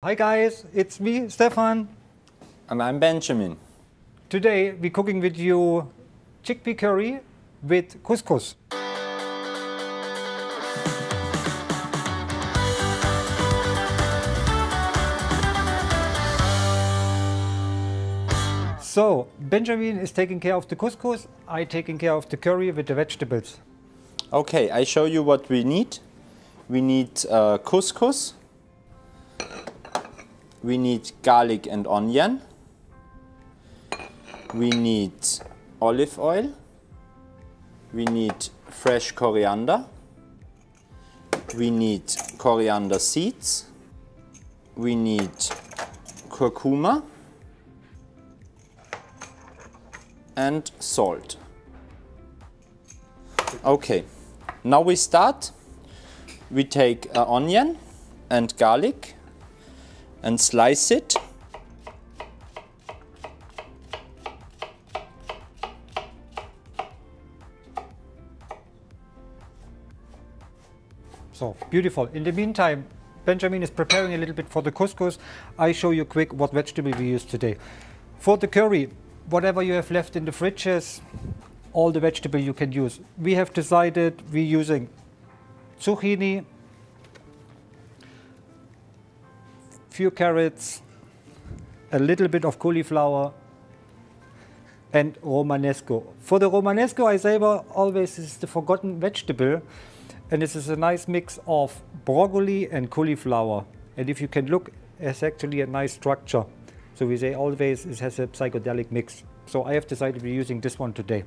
Hi guys, it's me, Stefan. And I'm Benjamin. Today we're cooking with you chickpea curry with couscous. So, Benjamin is taking care of the couscous, I taking care of the curry with the vegetables. Okay, I show you what we need. We need couscous. We need garlic and onion. We need olive oil. We need fresh coriander. We need coriander seeds. We need curcuma and salt. Okay, now we start. We take an onion and garlic and slice it. So, beautiful. In the meantime, Benjamin is preparing a little bit for the couscous. I show you quick what vegetable we use today. For the curry, whatever you have left in the fridges, all the vegetable you can use. We have decided we're using zucchini, few carrots, a little bit of cauliflower and romanesco. For the romanesco, I say always is the forgotten vegetable, and this is a nice mix of broccoli and cauliflower. And if you can look, it's actually a nice structure. So we say always it has a psychedelic mix. So I have decided we're using this one today.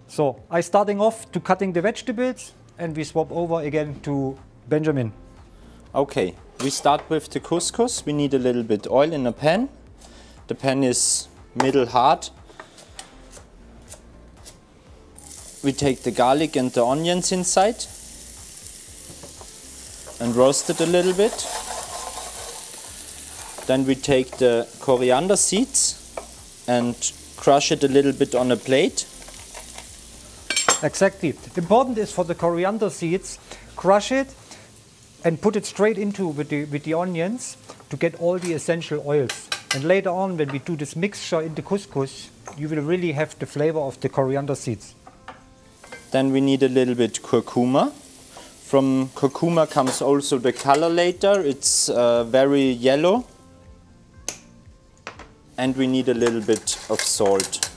So I starting off to cutting the vegetables, and we swap over again to Benjamin. Okay, we start with the couscous. We need a little bit oil in a pan. The pan is middle hard. We take the garlic and the onions inside and roast it a little bit. Then we take the coriander seeds and crush it a little bit on a plate. Exactly. Important is for the coriander seeds, crush it and put it straight into with the onions to get all the essential oils. And later on, when we do this mixture in the couscous, you will really have the flavor of the coriander seeds. Then we need a little bit curcuma. From curcuma comes also the color later. It's very yellow. And we need a little bit of salt.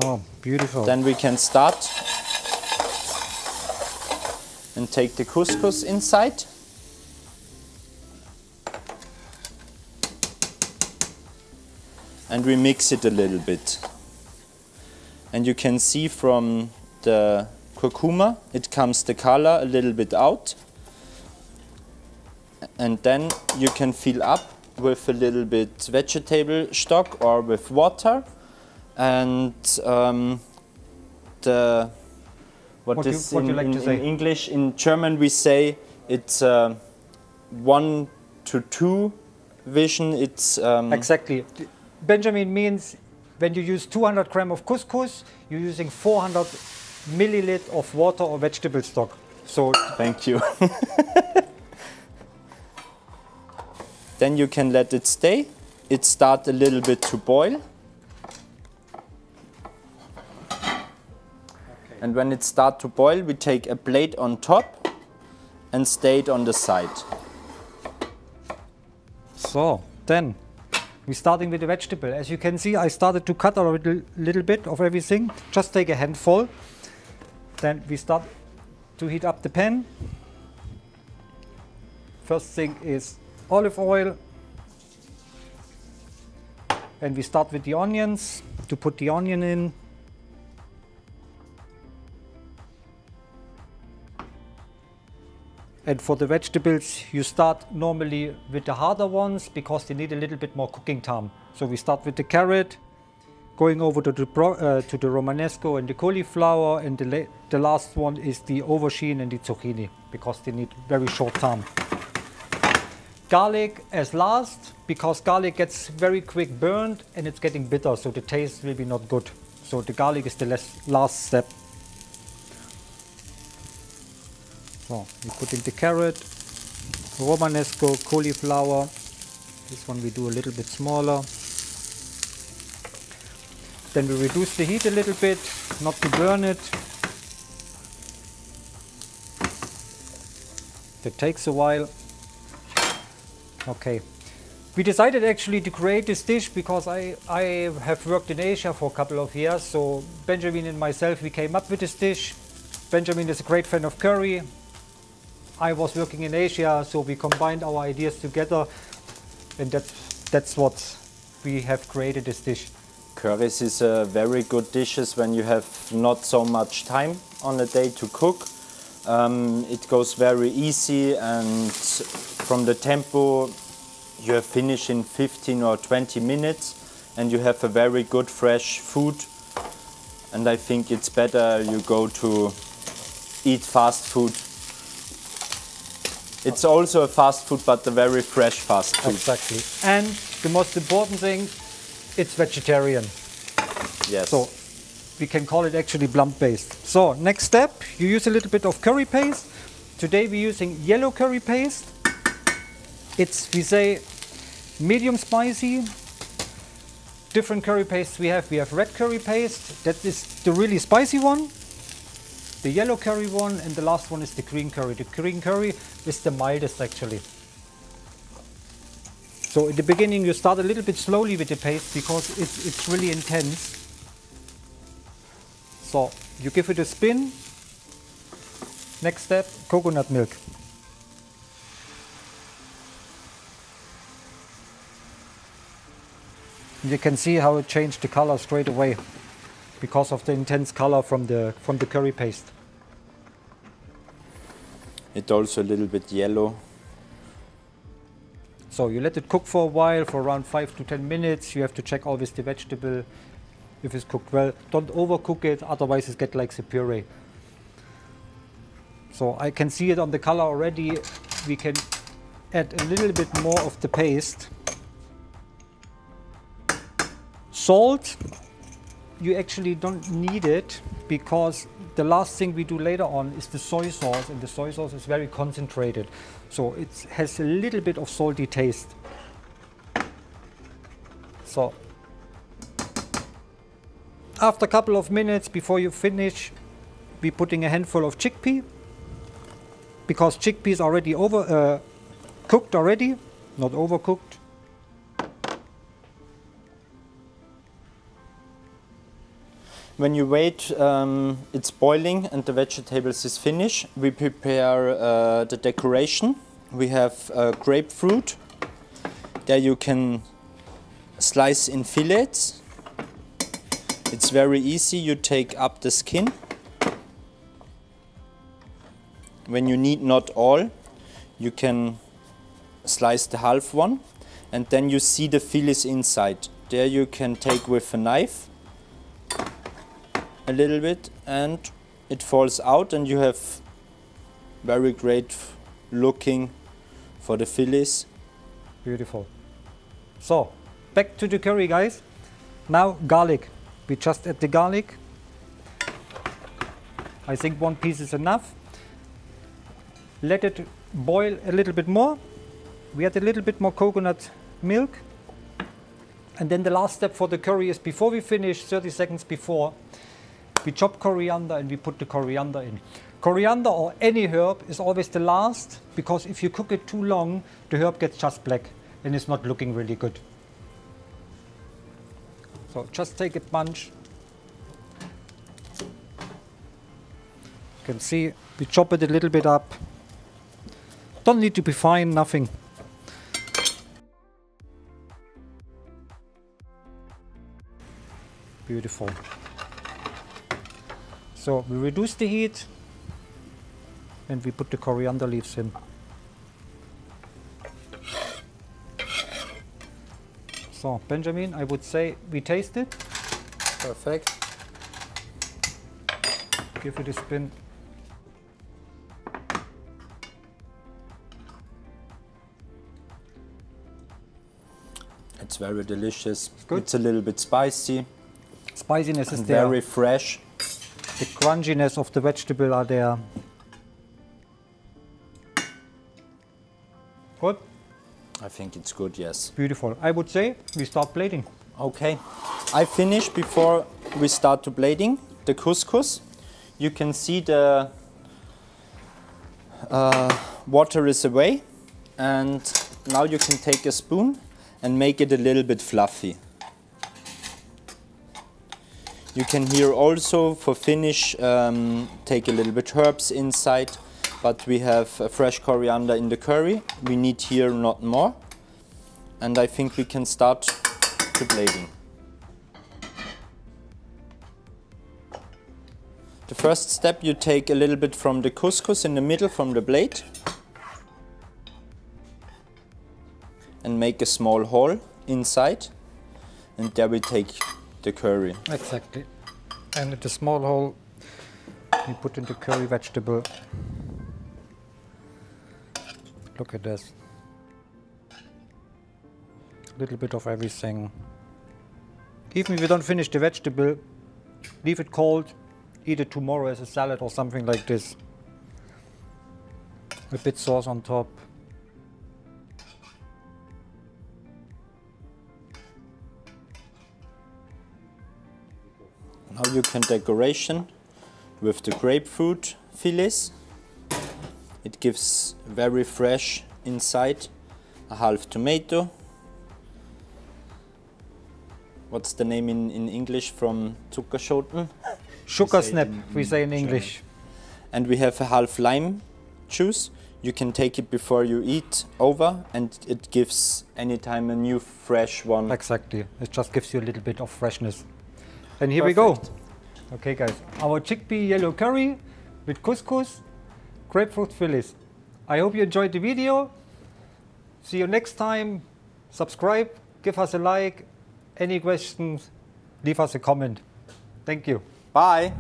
Oh, beautiful. Then we can start and take the couscous inside. And we mix it a little bit. And you can see from the curcuma, it comes the color a little bit out. And then you can fill up with a little bit vegetable stock or with water. And what in English, in German we say it's 1 to 2 vision. It's exactly. Benjamin means when you use 200 grams of couscous, you're using 400 milliliters of water or vegetable stock. So thank you. Then you can let it stay. It starts a little bit to boil. And when it starts to boil, we take a plate on top and stay it on the side. So, then we're starting with the vegetable. As you can see, I started to cut a little bit of everything. Just take a handful. Then we start to heat up the pan. First thing is olive oil. And we start with the onions, to put the onion in. And for the vegetables, you start normally with the harder ones because they need a little bit more cooking time. So we start with the carrot, going over to the romanesco and the cauliflower, and the last one is the aubergine and the zucchini because they need very short time. Garlic as last because garlic gets very quick burned and it's getting bitter, so the taste will be not good. So the garlic is the last step. So we're putting the carrot, Romanesco, cauliflower. This one we do a little bit smaller. Then we reduce the heat a little bit, not to burn it. That takes a while. Okay. We decided actually to create this dish because I have worked in Asia for a couple of years. So Benjamin and myself, we came up with this dish. Benjamin is a great fan of curry. I was working in Asia, so we combined our ideas together. And that's what we have created this dish. Curries is a very good dishes when you have not so much time on a day to cook. It goes very easy, and from the tempo you have finished in 15 or 20 minutes and you have a very good fresh food. And I think it's better you go to eat fast food. It's also a fast food, but a very fresh fast food. Exactly. And the most important thing, it's vegetarian. Yes. So we can call it actually plant-based. So next step, you use a little bit of curry paste. Today we're using yellow curry paste. It's, we say, medium spicy. Different curry pastes we have. We have red curry paste. That is the really spicy one. The yellow curry one, and the last one is the green curry. The green curry is the mildest actually. So in the beginning you start a little bit slowly with the paste because it's really intense. So you give it a spin. Next step, coconut milk. You can see how it changed the color straight away because of the intense color from the curry paste. It's also a little bit yellow. So you let it cook for a while, for around 5 to 10 minutes. You have to check always the vegetable if it's cooked well. Don't overcook it, otherwise it gets like the puree. So I can see it on the color already. We can add a little bit more of the paste. Salt, you actually don't need it because the last thing we do later on is the soy sauce, and the soy sauce is very concentrated. So it has a little bit of salty taste. So after a couple of minutes before you finish, we're putting a handful of chickpea because chickpeas are already cooked already, not overcooked. When you wait, it's boiling and the vegetables is finished. We prepare the decoration. We have grapefruit. There you can slice in fillets. It's very easy. You take up the skin. When you need not all, you can slice the half one, and then you see the fillets inside. There you can take with a knife a little bit and it falls out, and you have very great looking for the fillets. Beautiful. So back to the curry, guys. Now garlic. We just add the garlic. I think one piece is enough. Let it boil a little bit more. We add a little bit more coconut milk. And then the last step for the curry is, before we finish, 30 seconds before, we chop coriander and we put the coriander in. Coriander or any herb is always the last, because if you cook it too long, the herb gets just black and it's not looking really good. So just take a bunch. You can see we chop it a little bit up. Don't need to be fine, nothing. Beautiful. So we reduce the heat and we put the coriander leaves in. So Benjamin, I would say we taste it. Perfect. Give it a spin. It's very delicious. Good. It's a little bit spicy. Spiciness is there. Very fresh. The crunchiness of the vegetable are there. Good? I think it's good, yes. Beautiful. I would say we start plating. Okay. I finish before we start to plating the couscous. You can see the water is away, and now you can take a spoon and make it a little bit fluffy. You can here also, for finish, take a little bit herbs inside, but we have fresh coriander in the curry. We need here not more. And I think we can start the plating. The first step, you take a little bit from the couscous in the middle from the plate and make a small hole inside, and there we take the curry. Exactly. And at the small hole we put in the curry vegetable. Look at this. A little bit of everything. Even if you don't finish the vegetable, leave it cold, eat it tomorrow as a salad or something like this. A bit sauce on top. Now you can decoration with the grapefruit fillets. It gives very fresh inside. A half tomato. What's the name in English from Zuckerschoten? Sugar snap, we say in English. And we have a half lime juice. You can take it before you eat over, and it gives anytime a new fresh one. Exactly, it just gives you a little bit of freshness. And here we go. Okay guys, our chickpea yellow curry with couscous, grapefruit fillets. I hope you enjoyed the video. See you next time. Subscribe, give us a like. Any questions, leave us a comment. Thank you. Bye.